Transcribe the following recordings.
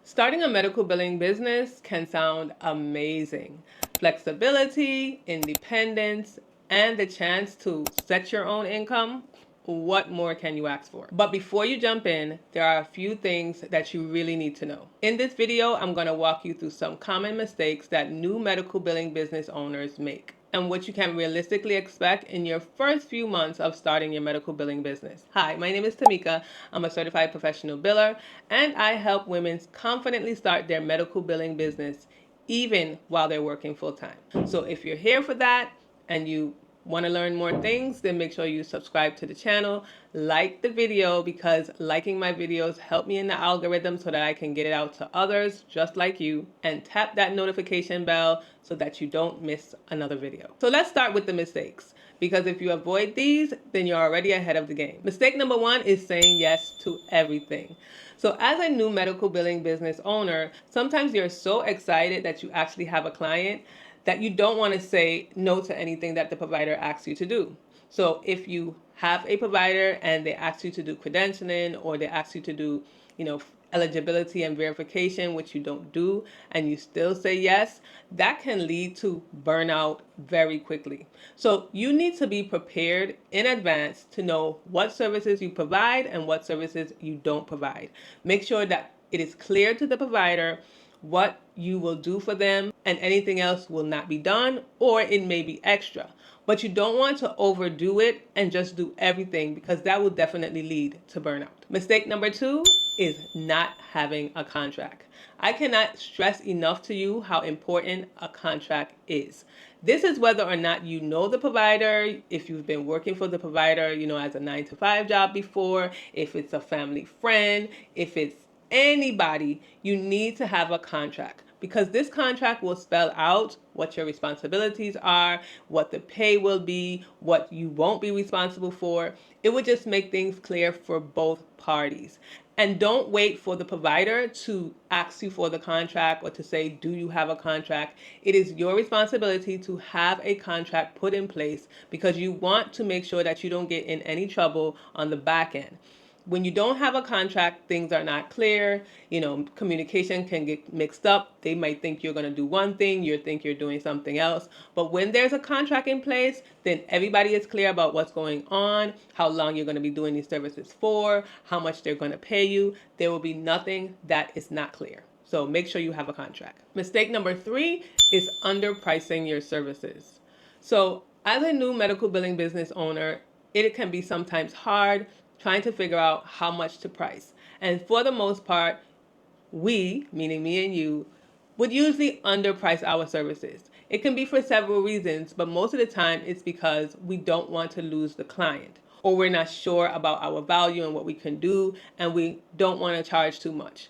Starting a medical billing business can sound amazing. Flexibility, independence, and the chance to set your own income. What more can you ask for? But before you jump in, there are a few things that you really need to know. In this video, I'm going to walk you through some common mistakes that new medical billing business owners make and what you can realistically expect in your first few months of starting your medical billing business. Hi, my name is Tamika. I'm a certified professional biller, and I help women confidently start their medical billing business even while they're working full time. So if you're here for that and you want to learn more things, then make sure you subscribe to the channel, like the video, because liking my videos help me in the algorithm so that I can get it out to others just like you, and tap that notification bell so that you don't miss another video. So let's start with the mistakes, because if you avoid these, then you're already ahead of the game. Mistake number one is saying yes to everything. So as a new medical billing business owner, sometimes you're so excited that you actually have a client that you don't want to say no to anything that the provider asks you to do. So if you have a provider and they ask you to do credentialing, or they ask you to do, eligibility and verification, which you don't do, and you still say yes, that can lead to burnout very quickly. So you need to be prepared in advance to know what services you provide and what services you don't provide. Make sure that it is clear to the provider what you will do for them, and anything else will not be done, or it may be extra. But you don't want to overdo it and just do everything, because that will definitely lead to burnout. Mistake number two is not having a contract. I cannot stress enough to you how important a contract is. This is whether or not you know the provider, if you've been working for the provider, as a 9-to-5 job before, if it's a family friend, if it's anybody, you need to have a contract, because this contract will spell out what your responsibilities are, what the pay will be, what you won't be responsible for. It would just make things clear for both parties. And don't wait for the provider to ask you for the contract or to say, do you have a contract? It is your responsibility to have a contract put in place, because you want to make sure that you don't get in any trouble on the back end. When you don't have a contract, things are not clear. Communication can get mixed up. They might think you're going to do one thing, you think you're doing something else. But when there's a contract in place, then everybody is clear about what's going on, how long you're going to be doing these services for, how much they're going to pay you. There will be nothing that is not clear. So make sure you have a contract. Mistake number three is underpricing your services. So as a new medical billing business owner, it can be sometimes hard trying to figure out how much to price. And for the most part, we, meaning me and you, would usually underprice our services. It can be for several reasons, but most of the time it's because we don't want to lose the client, or we're not sure about our value and what we can do, and we don't want to charge too much.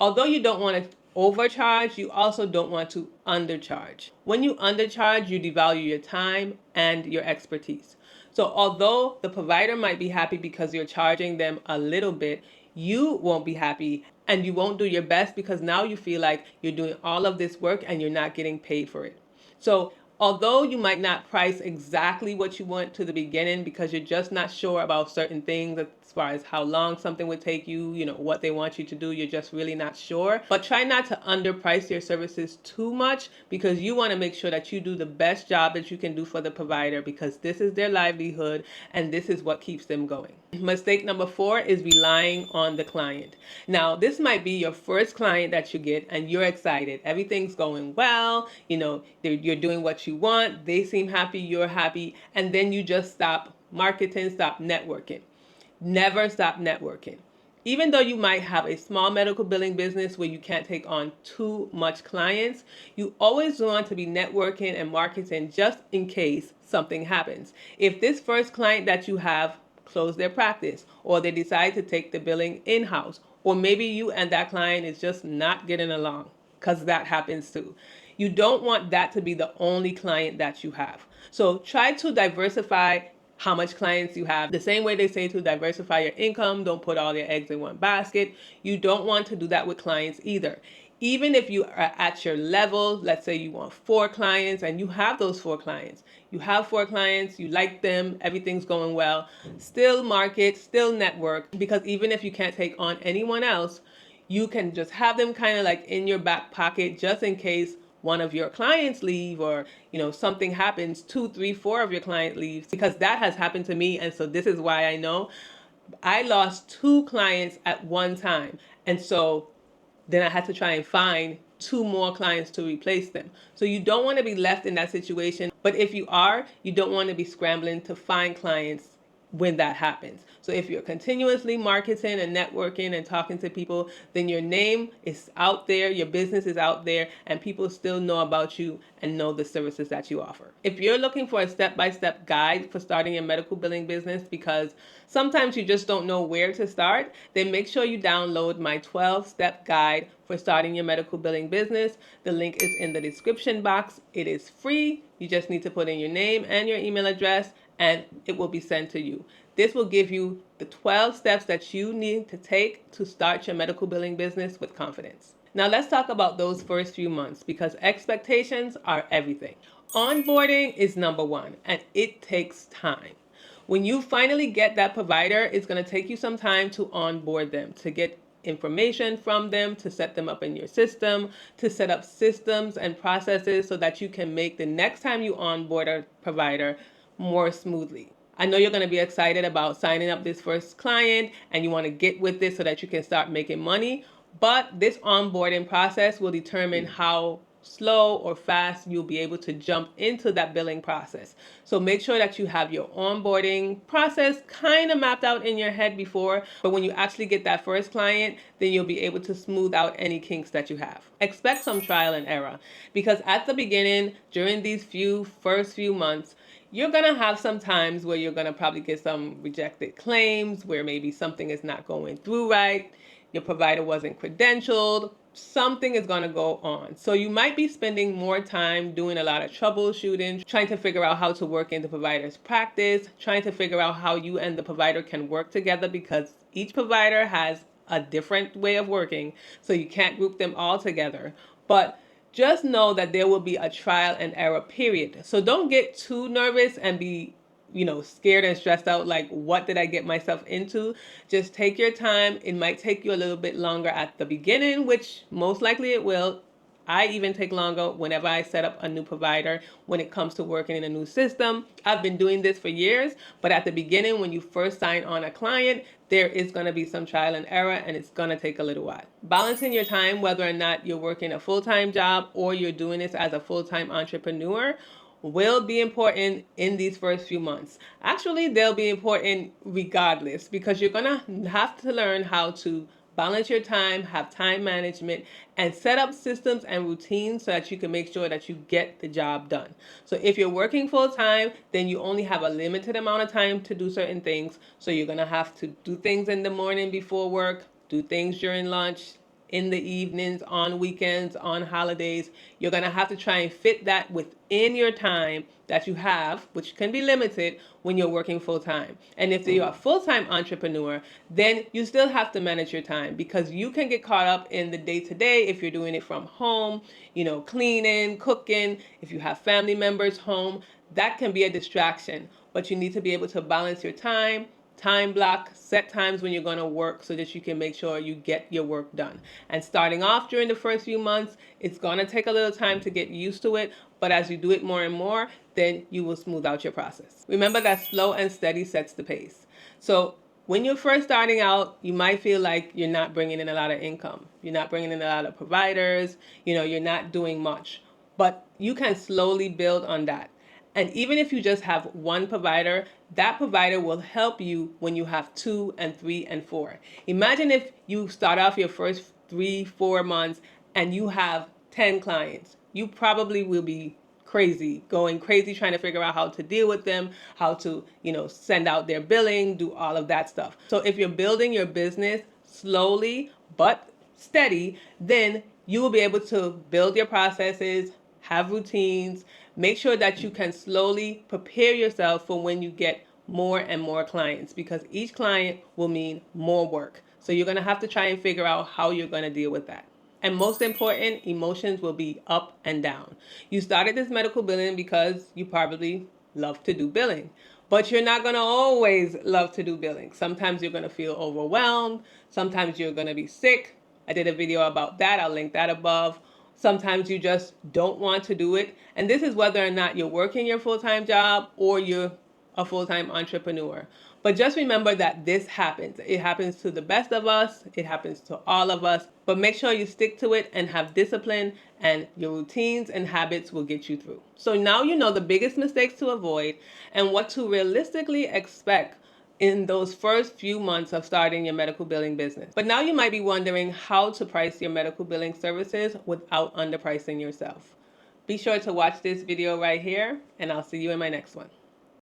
Although you don't want to overcharge, you also don't want to undercharge. When you undercharge, you devalue your time and your expertise. So although the provider might be happy because you're charging them a little bit, you won't be happy, and you won't do your best, because now you feel like you're doing all of this work and you're not getting paid for it. So although you might not price exactly what you want to the beginning, because you're just not sure about certain things as far as how long something would take you, what they want you to do, you're just really not sure. But try not to underprice your services too much, because you want to make sure that you do the best job that you can do for the provider, because this is their livelihood and this is what keeps them going. Mistake number four is relying on the client. Now, this might be your first client that you get and you're excited. Everything's going well. You're doing what you want. They seem happy. You're happy. And then you just stop marketing, stop networking. Never stop networking. Even though you might have a small medical billing business where you can't take on too much clients, you always want to be networking and marketing just in case something happens. If this first client that you have close their practice, or they decide to take the billing in-house, or maybe you and that client is just not getting along, because that happens too. You don't want that to be the only client that you have. So try to diversify how much clients you have. The same way they say to diversify your income, don't put all your eggs in one basket. You don't want to do that with clients either. Even if you are at your level, let's say you want 4 clients and you have those 4 clients. You have 4 clients, you like them, everything's going well. Still market, still network, because even if you can't take on anyone else, you can just have them kind of like in your back pocket just in case one of your clients leave, or something happens, two, three, four of your client leaves, because that has happened to me. And so this is why I know I lost two clients at one time. And so then I had to try and find two more clients to replace them. So you don't want to be left in that situation. But if you are, you don't want to be scrambling to find clients when that happens. So if you're continuously marketing and networking and talking to people, then your name is out there, your business is out there, and people still know about you and know the services that you offer. If you're looking for a step-by-step guide for starting your medical billing business, because sometimes you just don't know where to start, then make sure you download my 12-step guide for starting your medical billing business. The link is in the description box. It is free. You just need to put in your name and your email address, and it will be sent to you. This will give you the 12 steps that you need to take to start your medical billing business with confidence. Now let's talk about those first few months, because expectations are everything. Onboarding is number one, and it takes time. When you finally get that provider, it's going to take you some time to onboard them, to get information from them, to set them up in your system, to set up systems and processes so that you can make the next time you onboard a provider more smoothly. I know you're going to be excited about signing up this first client and you want to get with this so that you can start making money, but this onboarding process will determine how slow or fast you'll be able to jump into that billing process. So make sure that you have your onboarding process kind of mapped out in your head before, but when you actually get that first client, then you'll be able to smooth out any kinks that you have. Expect some trial and error, because at the beginning, during these first few months, you're going to have some times where you're going to probably get some rejected claims, where maybe something is not going through right, your provider wasn't credentialed, something is going to go on. So you might be spending more time doing a lot of troubleshooting, trying to figure out how to work in the provider's practice, trying to figure out how you and the provider can work together, because each provider has a different way of working, so you can't group them all together. But just know that there will be a trial and error period. So don't get too nervous and be, scared and stressed out, like, what did I get myself into? Just take your time. It might take you a little bit longer at the beginning, which most likely it will. I even take longer whenever I set up a new provider when it comes to working in a new system. I've been doing this for years, but at the beginning, when you first sign on a client, there is going to be some trial and error, and it's going to take a little while. Balancing your time, whether or not you're working a full-time job or you're doing this as a full-time entrepreneur, will be important in these first few months. Actually, they'll be important regardless, because you're going to have to learn how to balance your time, have time management, and set up systems and routines so that you can make sure that you get the job done. So if you're working full time, then you only have a limited amount of time to do certain things. So you're going to have to do things in the morning before work, do things during lunch, in the evenings, on weekends, on holidays. You're going to have to try and fit that within your time that you have, which can be limited when you're working full time. And if you're a full-time entrepreneur, then you still have to manage your time, because you can get caught up in the day-to-day if you're doing it from home, cleaning, cooking. If you have family members home, that can be a distraction. But you need to be able to balance your time block, set times when you're going to work so that you can make sure you get your work done. And starting off during the first few months, it's going to take a little time to get used to it, but as you do it more and more, then you will smooth out your process. Remember that slow and steady sets the pace. So when you're first starting out, you might feel like you're not bringing in a lot of income. You're not bringing in a lot of providers, you're not doing much, but you can slowly build on that. And even if you just have one provider, that provider will help you when you have 2 and 3 and 4. Imagine if you start off your first 3-4 months and you have 10 clients. You probably will be going crazy trying to figure out how to deal with them, how to, send out their billing, do all of that stuff. So if you're building your business slowly but steady, then you will be able to build your processes, have routines, make sure that you can slowly prepare yourself for when you get more and more clients, because each client will mean more work. So you're going to have to try and figure out how you're going to deal with that. And most important, emotions will be up and down. You started this medical billing because you probably love to do billing, but you're not going to always love to do billing. Sometimes you're going to feel overwhelmed. Sometimes you're going to be sick. I did a video about that. I'll link that above. Sometimes you just don't want to do it. And this is whether or not you're working your full-time job or you're a full-time entrepreneur. But just remember that this happens. It happens to the best of us. It happens to all of us. But make sure you stick to it and have discipline, and your routines and habits will get you through. So now you know the biggest mistakes to avoid and what to realistically expect in those first few months of starting your medical billing business. But now you might be wondering how to price your medical billing services without underpricing yourself. Be sure to watch this video right here, and I'll see you in my next one.